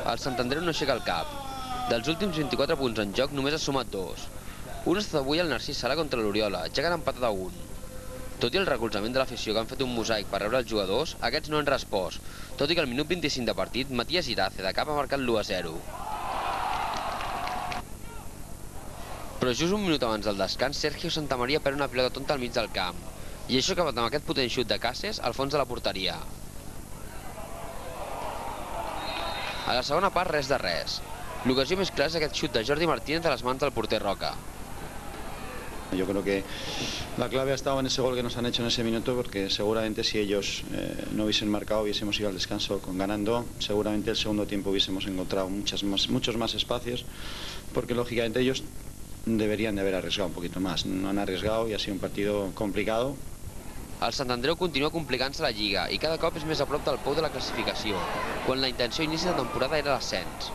El Sant Andreu no aixeca el cap. Dels últims 24 punts en joc només ha sumat 2. Un ha estat avui el Narcís Sala contra l'Oriola, ja que han empatat a 1. Tot i el recolzament de l'afició que han fet un mosaic per rebre els jugadors, aquests no han respost, tot i que al minut 25 de partit, Matías Irace de cap ha marcat l'1-0. Però just un minut abans del descans, Sergio Santamaría perd una pilota tonta al mig del camp, i això ha acabat amb aquest potent xut de Cases al fons de la porteria. A la segona part, res de res. L'ocasió més clara és aquest xut de Jordi Martínez a les mans del porter Roca. Yo creo que la clave ha estado en ese gol que nos han hecho en ese minuto, porque seguramente si ellos no hubiesen marcado, hubiésemos ido al descanso ganando, seguramente el segundo tiempo hubiésemos encontrado muchos más espacios, porque lógicamente ellos deberían de haber arriesgado un poquito más. No han arriesgado y ha sido un partido complicado. El Sant Andreu continua complicant-se la Lliga i cada cop és més a prop del pou de la classificació, quan la intenció a inici de temporada era l'ascens.